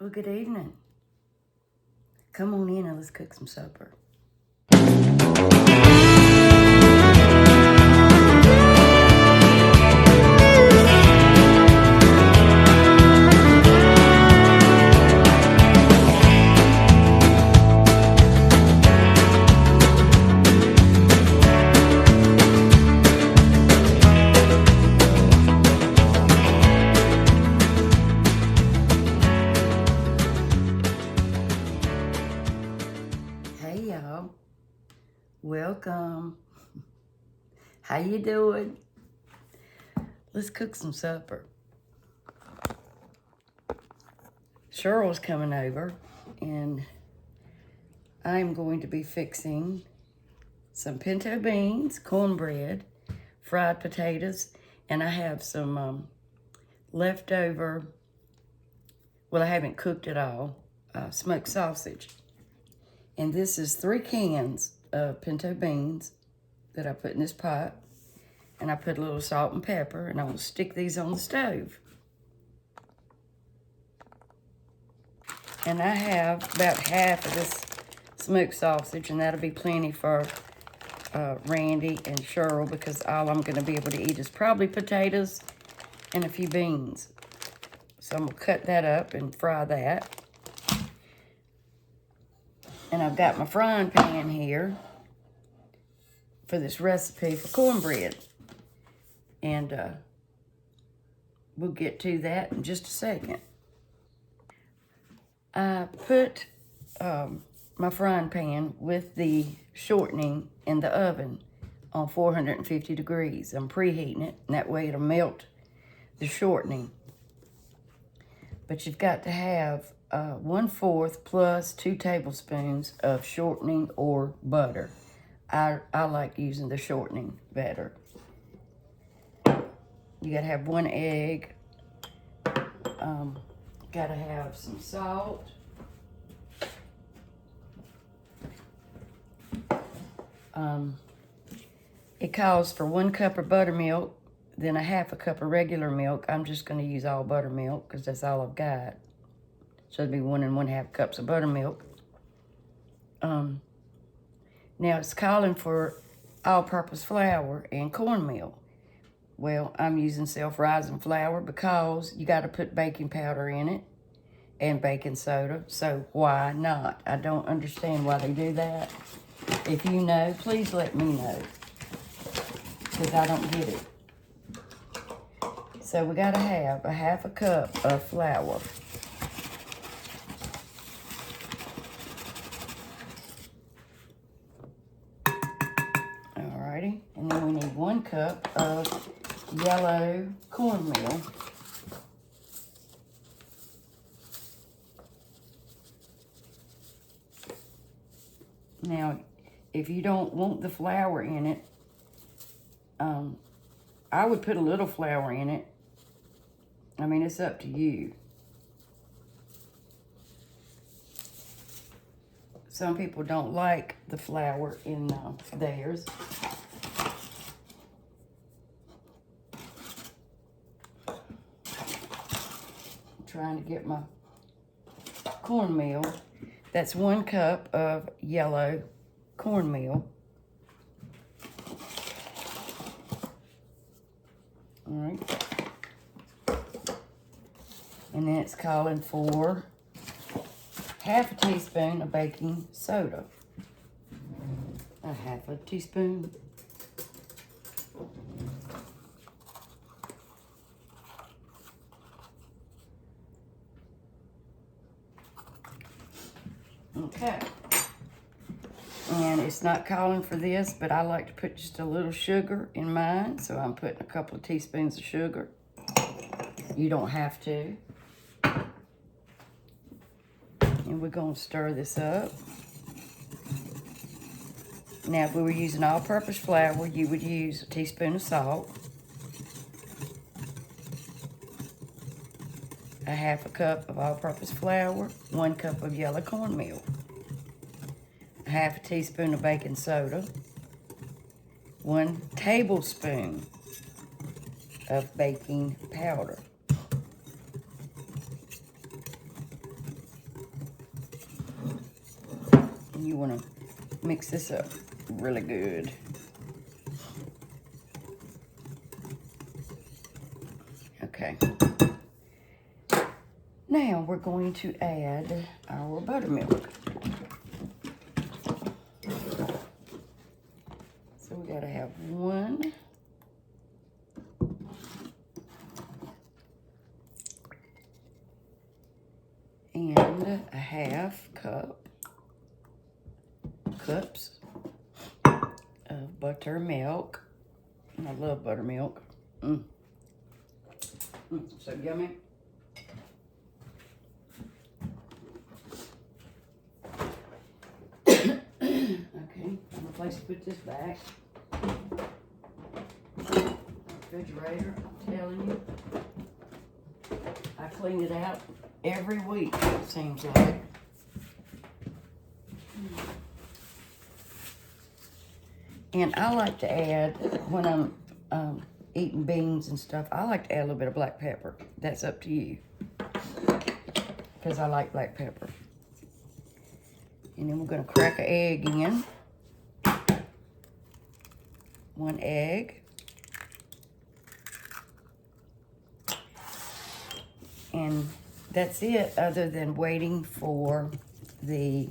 Well, good evening. Come on in and let's cook some supper. Hey y'all, welcome. How you doing? Let's cook some supper. Cheryl's coming over and I'm going to be fixing some pinto beans, cornbread, fried potatoes, and I have some leftover, well, I haven't cooked it all, smoked sausage. And this is 3 cans of pinto beans that I put in this pot. And I put a little salt and pepper, and I'm gonna stick these on the stove. And I have about half of this smoked sausage, and that'll be plenty for Randy and Cheryl, because all I'm gonna be able to eat is probably potatoes and a few beans. So I'm gonna cut that up and fry that. And I've got my frying pan here for this recipe for cornbread. And we'll get to that in just a second. I put my frying pan with the shortening in the oven on 450 degrees. I'm preheating it, and that way it'll melt the shortening. But you've got to have 1/4 plus 2 tablespoons of shortening or butter. I like using the shortening better. You gotta have 1 egg. Gotta have some salt. It calls for 1 cup of buttermilk, then a 1/2 cup of regular milk. I'm just gonna use all buttermilk because that's all I've got. So it'd be 1 and 1/2 cups of buttermilk. Now it's calling for all-purpose flour and cornmeal. Well, I'm using self-rising flour because you got to put baking powder in it and baking soda, so why not? I don't understand why they do that. If you know, please let me know, because I don't get it. So we got to have a 1/2 cup of flour. Alrighty, and then we need 1 cup of yellow cornmeal. Now, if you don't want the flour in it, I would put a little flour in it. I mean, it's up to you. Some people don't like the flour in theirs. I'm trying to get my cornmeal. That's 1 cup of yellow cornmeal. All right. And then it's calling for 1/2 teaspoon of baking soda. A 1/2 teaspoon. Okay. And it's not calling for this, but I like to put just a little sugar in mine, so I'm putting a couple of teaspoons of sugar. You don't have to. And we're going to stir this up. Now, if we were using all-purpose flour, you would use a teaspoon of salt, a 1/2 cup of all-purpose flour, 1 cup of yellow cornmeal, a 1/2 teaspoon of baking soda, 1 tablespoon of baking powder. And you want to mix this up really good. Okay. Now we're going to add our buttermilk. So we gotta have 1. And a half cups of buttermilk. I love buttermilk. So yummy. Okay, I'm gonna put this back. Refrigerator, I'm telling you. I clean it out every week, it seems like. And I like to add, when I'm eating beans and stuff, I like to add a little bit of black pepper. That's up to you. Because I like black pepper. And then we're going to crack an egg in. 1 egg. And that's it, other than waiting for the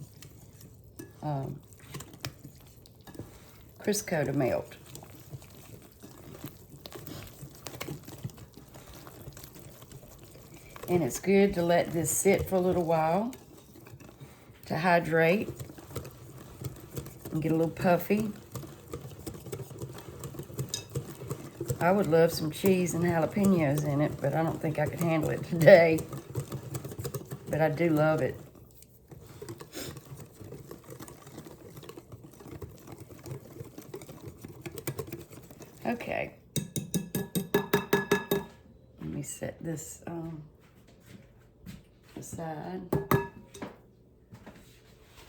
crisco to melt. And it's good to let this sit for a little while to hydrate and get a little puffy. I would love some cheese and jalapeños in it, but I don't think I could handle it today. But I do love it. Okay. Let me set this aside,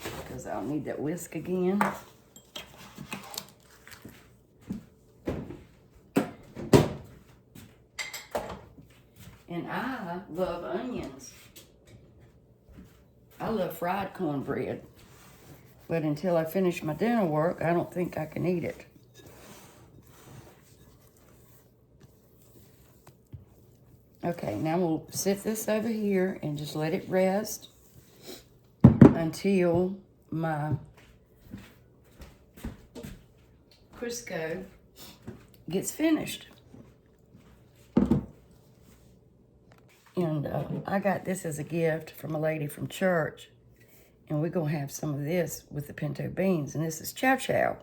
because I'll need that whisk again. And I love onions. I love fried cornbread. But until I finish my dinner work, I don't think I can eat it. Okay, now we'll sit this over here and just let it rest until my crisco gets finished. And I got this as a gift from a lady from church. And we're going to have some of this with the pinto beans. And this is chow chow.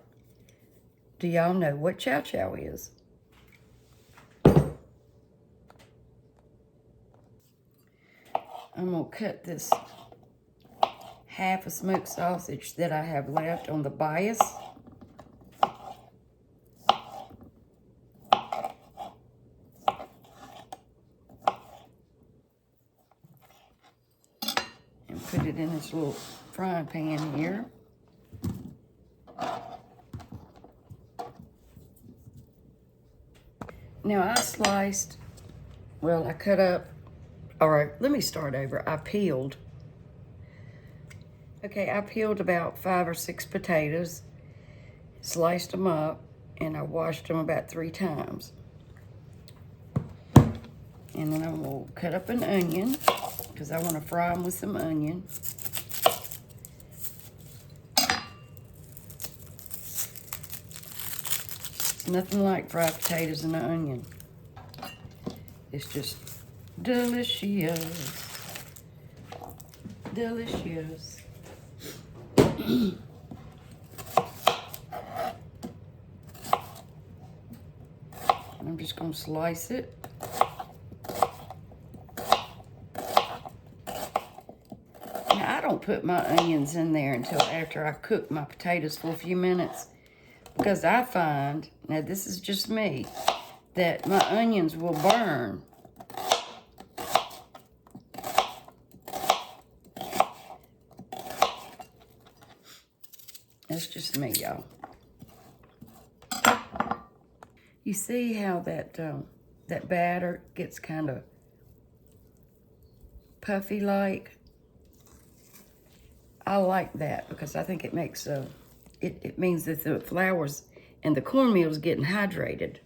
Do y'all know what chow chow is? I'm going to cut this half a smoked sausage that I have left on the bias. And put it in this little frying pan here. Now I sliced, well, I cut up, all right, let me start over. I peeled. Okay, I peeled about 5 or 6 potatoes, sliced them up, and I washed them about 3 times. And then I'm gonna cut up an onion, because I want to fry them with some onion. Nothing like fried potatoes and an onion. It's just delicious. Delicious. And I'm just gonna slice it. Now, I don't put my onions in there until after I cook my potatoes for a few minutes, because I find, now this is just me, that my onions will burn. That's just me, y'all. You see how that that batter gets kind of puffy like? I like that because I think it makes it means that the flours and the cornmeal is getting hydrated.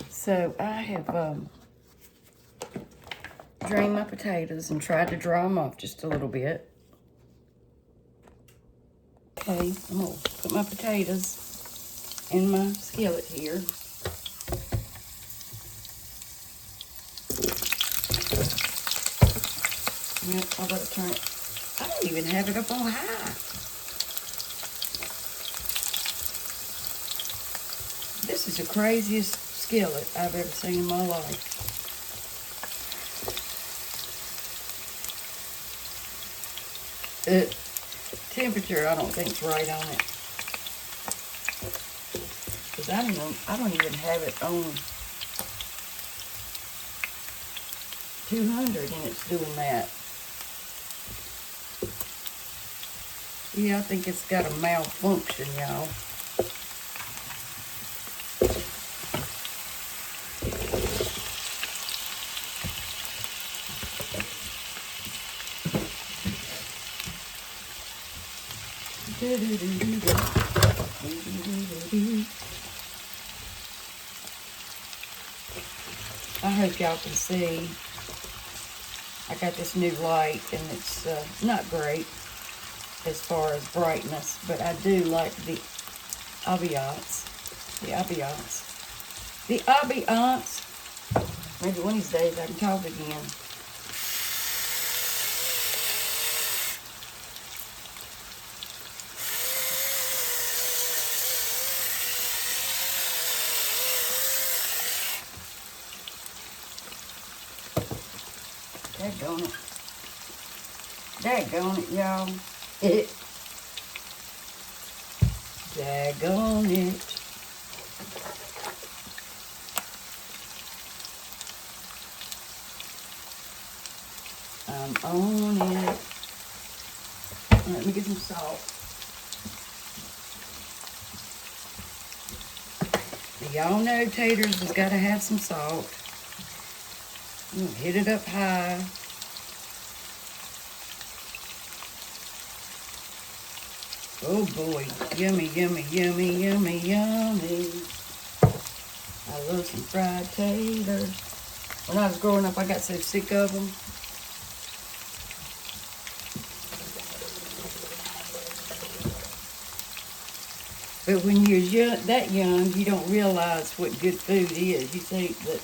So I have drained my potatoes and tried to dry them off just a little bit. Okay, I'm gonna put my potatoes in my skillet here. Yep, I gotta turn it. I don't even have it up on high. This is the craziest skillet I've ever seen in my life. The temperature, I don't think, is right on it. Because I don't even have it on 200 and it's doing that. Yeah, I think it's got a malfunction, y'all. I hope y'all can see. I got this new light and it's not great as far as brightness, but I do like the ambiance. Maybe one of these days I can talk again. Daggone it, y'all. Daggone it. I'm on it. Let me get some salt. Y'all know taters has got to have some salt. I'm gonna hit it up high. Oh boy, yummy, yummy, yummy, yummy, yummy. I love some fried taters. When I was growing up, I got so sick of them. But when you're that young, you don't realize what good food is. You think that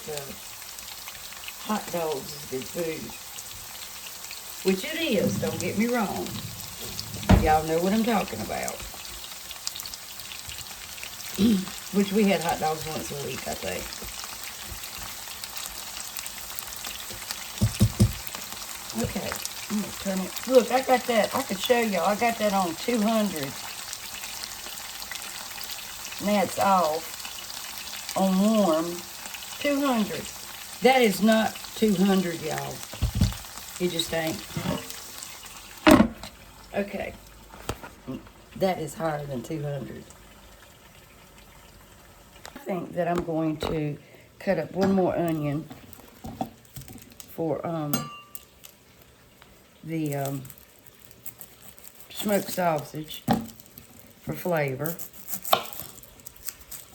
hot dogs is good food. Which it is, don't get me wrong. Y'all know what I'm talking about. Which we had hot dogs once a week, I think. Okay, I'm gonna turn it. Look, I got that. I could show y'all. I got that on 200. Now it's off on warm. 200. That is not 200, y'all. It just ain't. Okay. That is higher than 200. I think that I'm going to cut up one more onion for the smoked sausage for flavor.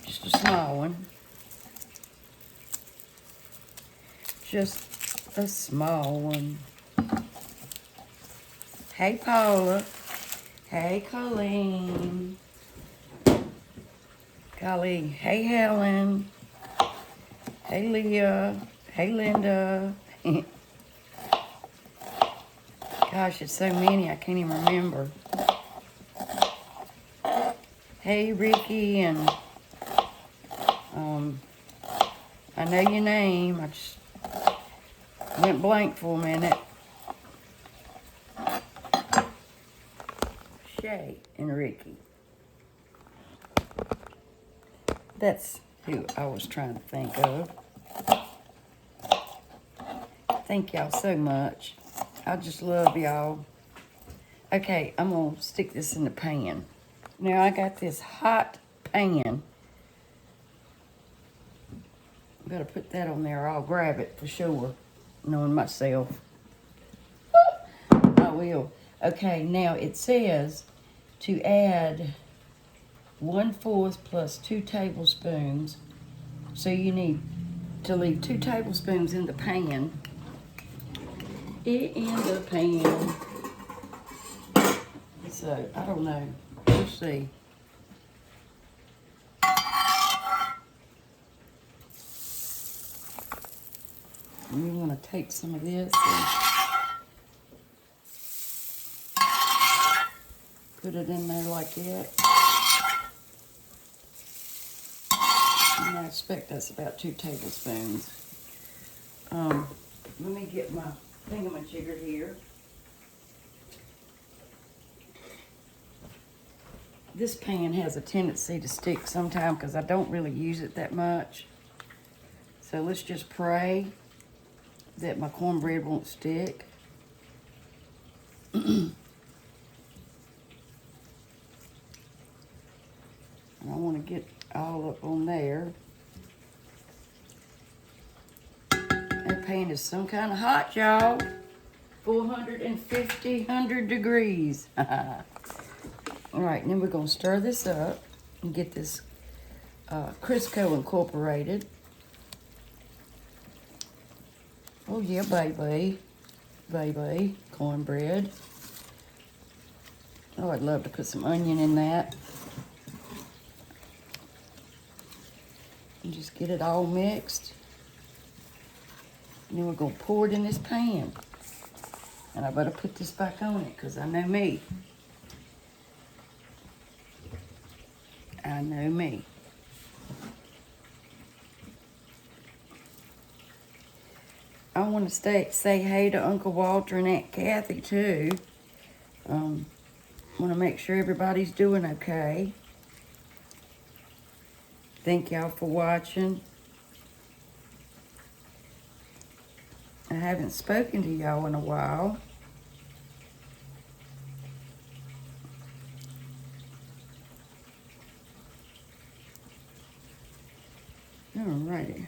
Just a small one. Just a small one. Hey, Paula. Hey, Colleen. Colleen. Hey, Helen. Hey, Leah. Hey, Linda. Gosh, it's so many, I can't even remember. Hey, Ricky, and I know your name. I just went blank for a minute. Shay and Ricky. That's who I was trying to think of. Thank y'all so much. I just love y'all. Okay, I'm gonna stick this in the pan. Now I got this hot pan. Better put that on there, I'll grab it for sure. knowing myself. I will. Okay, now it says to add 1/4 plus 2 tablespoons. So you need to leave 2 tablespoons in the pan. So, I don't know. We'll see. And you want to take some of this and put it in there like that. And I expect that's about 2 tablespoons. Let me get my thingamajigger here. This pan has a tendency to stick sometimes because I don't really use it that much. So let's just pray that my cornbread won't stick. And I want to get all up on there. That pan is some kind of hot, y'all. 450 degrees. All right, and then we're going to stir this up and get this Crisco incorporated. Oh, yeah, baby. Baby. Cornbread. Oh, I'd love to put some onion in that. And just get it all mixed. And then we're going to pour it in this pan. And I better put this back on it because I know me. I know me. I want to say hey to Uncle Walter and Aunt Kathy too. Want to make sure everybody's doing okay. Thank y'all for watching. I haven't spoken to y'all in a while. Alrighty.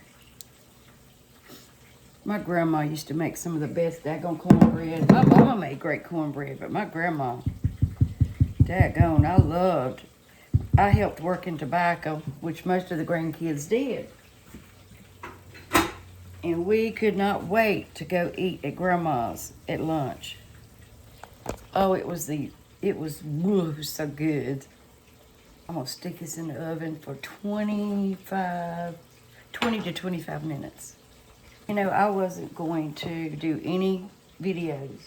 My grandma used to make some of the best daggone cornbread. My mama made great cornbread, but my grandma, daggone, I helped work in tobacco, which most of the grandkids did. And we could not wait to go eat at Grandma's at lunch. Oh, it was so good. I'm gonna stick this in the oven for 20 to 25 minutes. You know, I wasn't going to do any videos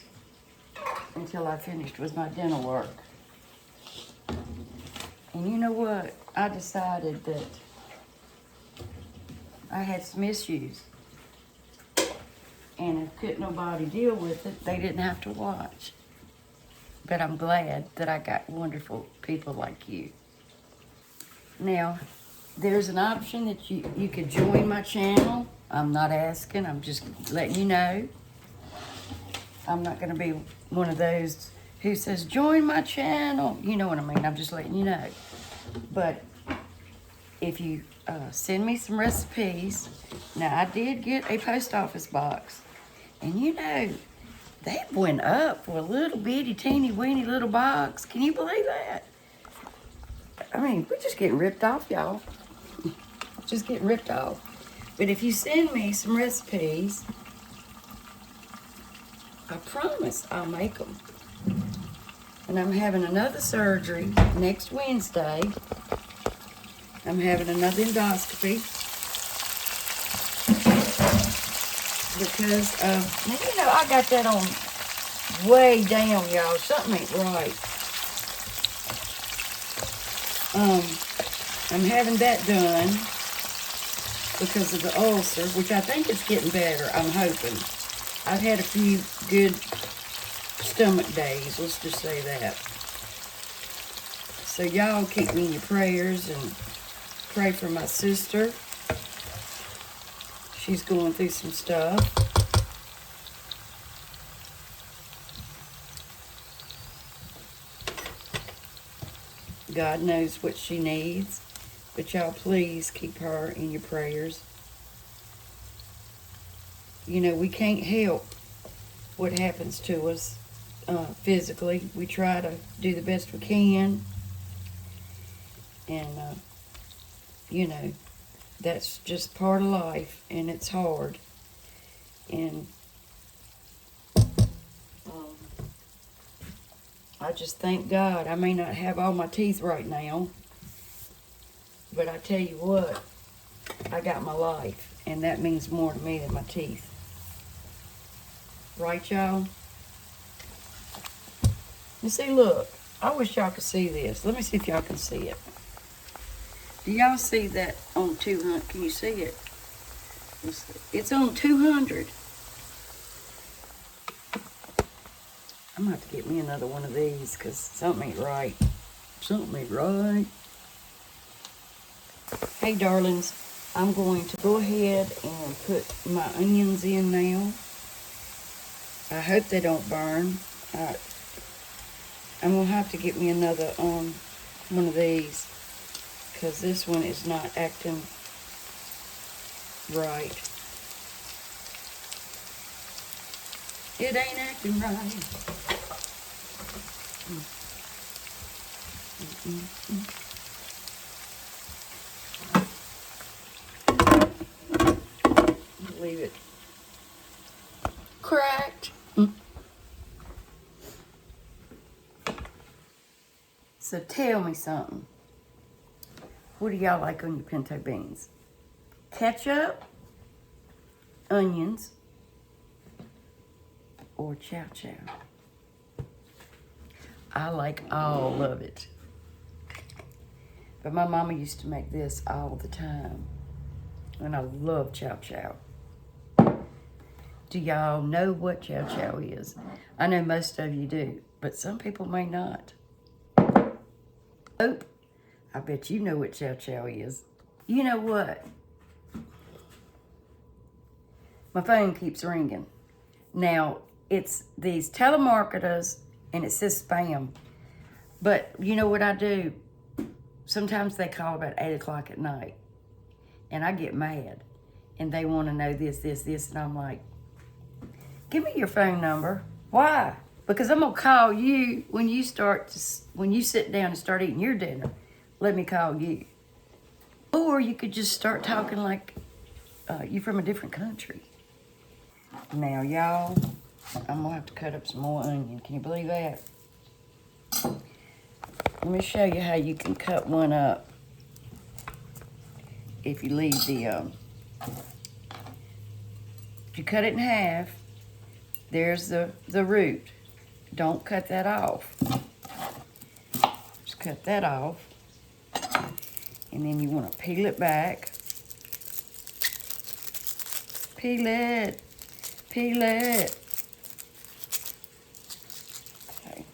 until I finished with my dental work. And you know what? I decided that I had some issues. And if couldn't nobody deal with it, they didn't have to watch. But I'm glad that I got wonderful people like you. Now, there's an option that you could join my channel. I'm not asking, I'm just letting you know. I'm not gonna be one of those who says, join my channel. You know what I mean, I'm just letting you know. But if you send me some recipes, now I did get a post office box. And you know, they went up for a little bitty, teeny, weeny little box. Can you believe that? I mean, we're just getting ripped off, y'all. Just getting ripped off. But if you send me some recipes, I promise I'll make them. And I'm having another surgery next Wednesday. I'm having another endoscopy. Because, now, you know, I got that on way down, y'all. Something ain't right. I'm having that done because of the ulcer, which I think is getting better, I'm hoping. I've had a few good stomach days, let's just say that. So y'all keep me in your prayers and pray for my sister. She's going through some stuff. God knows what she needs. But y'all please keep her in your prayers. You know, we can't help what happens to us physically. We try to do the best we can. And, you know, that's just part of life, and it's hard. And I just thank God. I may not have all my teeth right now, but I tell you what, I got my life, and that means more to me than my teeth. Right, y'all? You see, look, I wish y'all could see this. Let me see if y'all can see it. Do y'all see that on 200? Can you see it? It's on 200. I'm gonna have to get me another one of these because something ain't right. Something ain't right. Hey, darlings, I'm going to go ahead and put my onions in now. I hope they don't burn. I'm gonna have to get me another one of these because this one is not acting right. It ain't acting right. Leave it cracked. So tell me something. What do y'all like on your pinto beans? Ketchup, onions, or chow chow? I like all of it. But my mama used to make this all the time. And I love chow chow. Do y'all know what chow chow is? I know most of you do, but some people may not. Oh, I bet you know what chow chow is. You know what? My phone keeps ringing. Now, it's these telemarketers, and it says spam. But you know what I do? Sometimes they call about 8 o'clock at night, and I get mad, and they want to know this, and I'm like, give me your phone number. Why? Because I'm gonna call you when you sit down and start eating your dinner. Let me call you. Or you could just start talking like you're from a different country. Now, y'all, I'm gonna have to cut up some more onion. Can you believe that? Let me show you how you can cut one up if you leave the, if you cut it in half, there's the root. Don't cut that off. Just cut that off. And then you want to peel it back. Peel it. Peel it. Okay.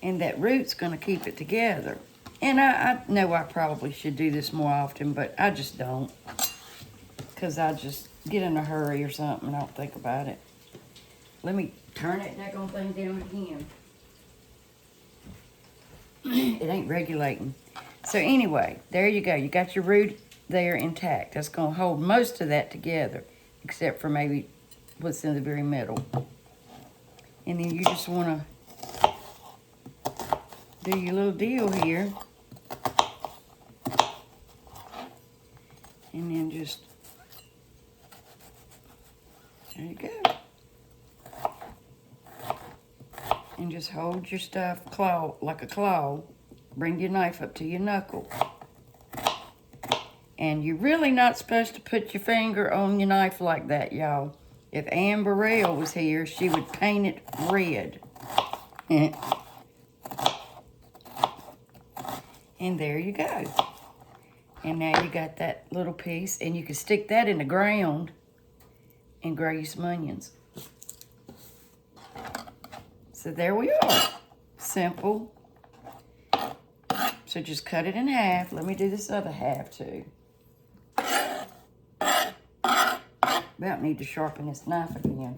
And that root's going to keep it together. And I know I probably should do this more often, but I just don't. Because I just get in a hurry or something and I don't think about it. Let me turn that daggone thing down again. It ain't regulating. So anyway, there you go. You got your root there intact. That's going to hold most of that together, except for maybe what's in the very middle. And then you just want to do your little deal here. And then just, there you go. And just hold your stuff like a claw. Bring your knife up to your knuckle. And you're really not supposed to put your finger on your knife like that, y'all. If Ann Burrell was here, she would paint it red. And there you go. And now you got that little piece, and you can stick that in the ground and grow you some onions. So there we are. Simple. So just cut it in half. Let me do this other half too. About need to sharpen this knife again.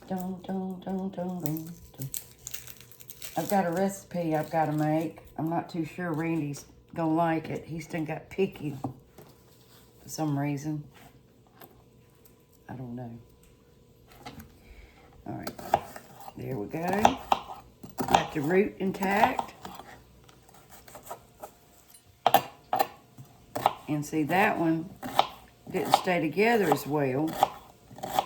Dun, dun, dun, dun, dun, dun. I've got a recipe I've got to make. I'm not too sure Randy's gonna like it. He's still got picky for some reason. I don't know. All right, there we go. Got the root intact. And see, that one didn't stay together as well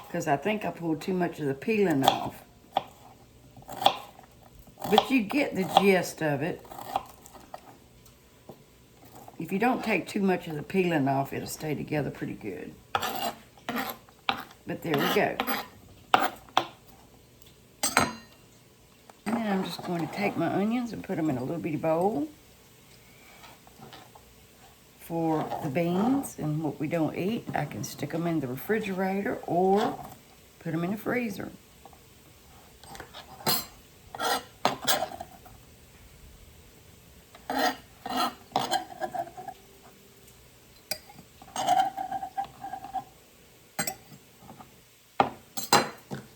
because I think I pulled too much of the peeling off. But you get the gist of it. If you don't take too much of the peeling off, it'll stay together pretty good. But there we go. And then I'm just going to take my onions and put them in a little bitty bowl for the beans. And what we don't eat, I can stick them in the refrigerator or put them in the freezer.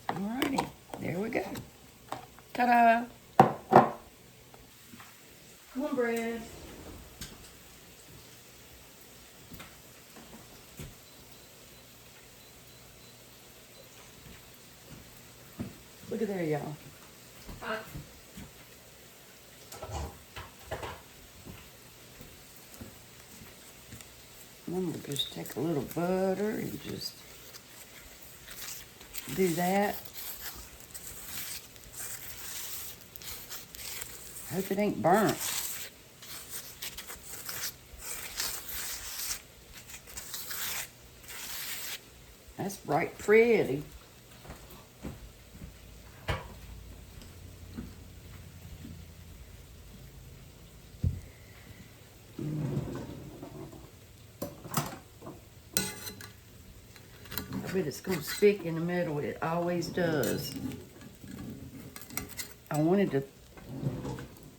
Alrighty, there we go. Ta-da! Cornbread. Look at there, y'all. I'm gonna just take a little butter and just do that. Hope it ain't burnt. That's right pretty. I bet it's gonna stick in the middle. It always does. I wanted to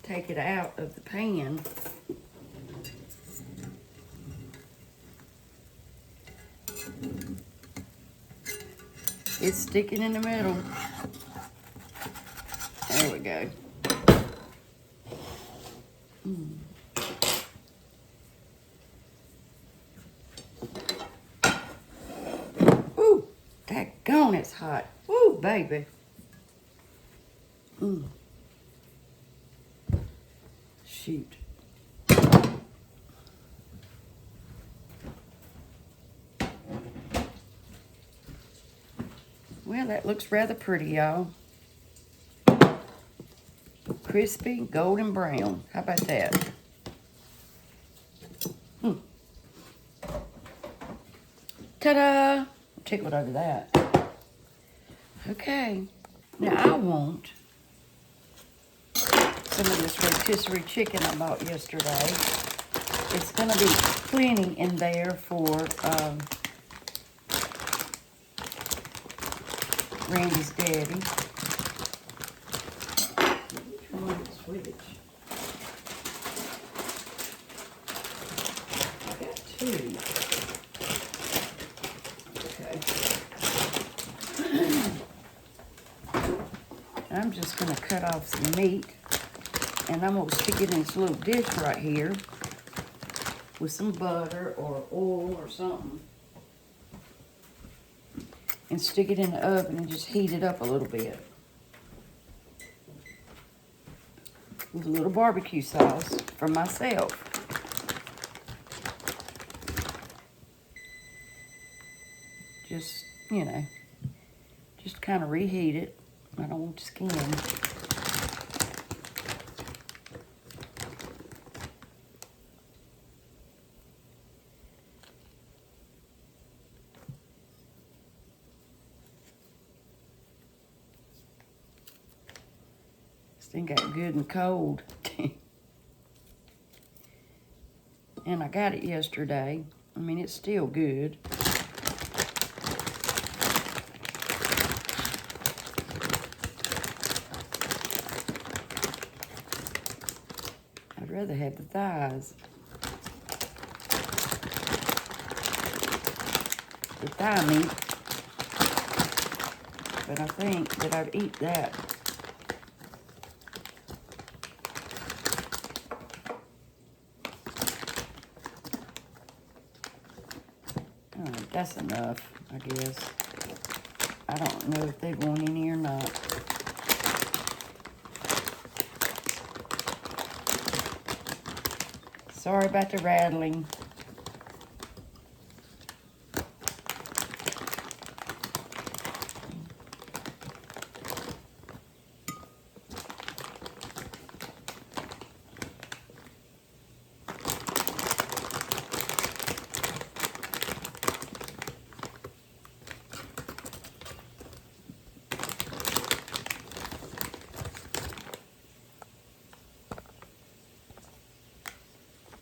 take it out of the pan. It's sticking in the middle. There we go. Ooh, daggone, it's hot. Ooh, baby. Shoot. Well, that looks rather pretty, y'all. Crispy, golden brown. How about that? Ta-da! Tickled over that. Okay. Now I want some of this rotisserie chicken I bought yesterday. It's going to be plenty in there for Randy's daddy. Turn on the switch. I got two. I'm just going to cut off some meat, and I'm going to stick it in this little dish right here with some butter or oil or something, and stick it in the oven and just heat it up a little bit with a little barbecue sauce for myself. Just, you know, just kind of reheat it. I don't want skin. This thing got good and cold. And I got it yesterday. I mean, it's still good. I'd rather have the thighs. The thigh meat. But I think that I'd eat that. That's enough, I guess. I don't know if they want any or not. Sorry about the rattling.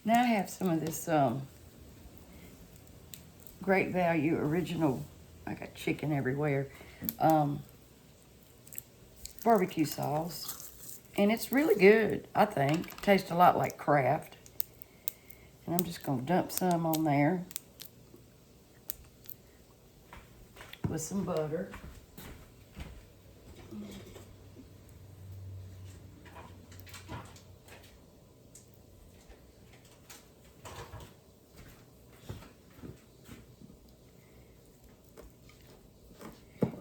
Now I have some of this Great Value original, I got chicken everywhere, barbecue sauce. And it's really good, I think. It tastes a lot like Kraft. And I'm just gonna dump some on there with some butter.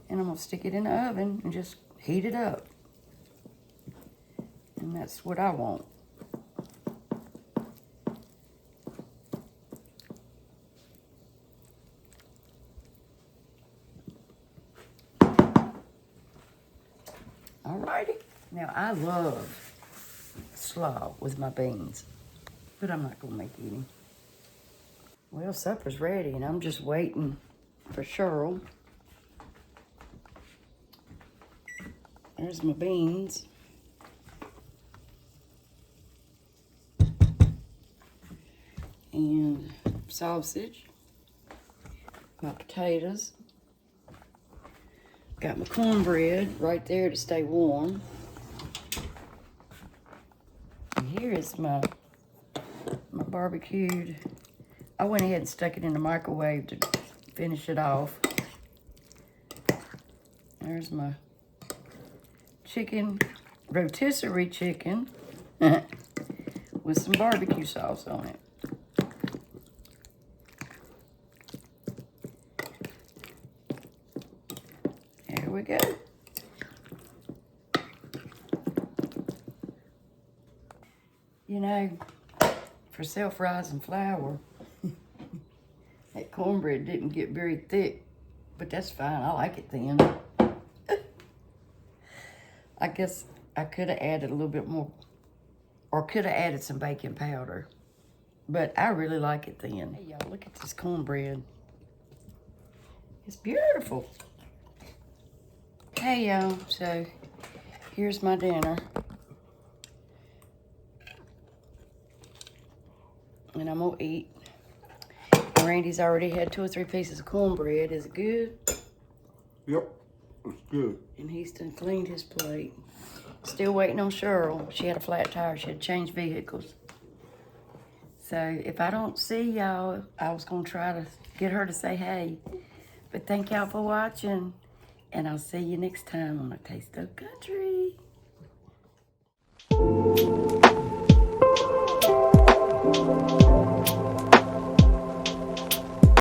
And I'm gonna stick it in the oven and just heat it up. And that's what I want. Alrighty. Now I love slaw with my beans, but I'm not gonna make any. Well, supper's ready and I'm just waiting for Cheryl. There's my beans. And sausage. My potatoes. Got my cornbread right there to stay warm. And here is my barbecued. I went ahead and stuck it in the microwave to finish it off. There's my chicken, rotisserie chicken with some barbecue sauce on it. There we go. You know, for self-rising flour, that cornbread didn't get very thick, but that's fine. I like it thin. I guess I could have added a little bit more, or could have added some baking powder, but I really like it thin. Hey, y'all, look at this cornbread. It's beautiful. Hey, y'all, so here's my dinner. And I'm gonna eat. Randy's already had 2 or 3 pieces of cornbread. Is it good? Yep, it's good. And he's done cleaned his plate. Still waiting on Cheryl. She had a flat tire. She had to change vehicles. So if I don't see y'all, I was going to try to get her to say hey. But thank y'all for watching. And I'll see you next time on A Taste of Country.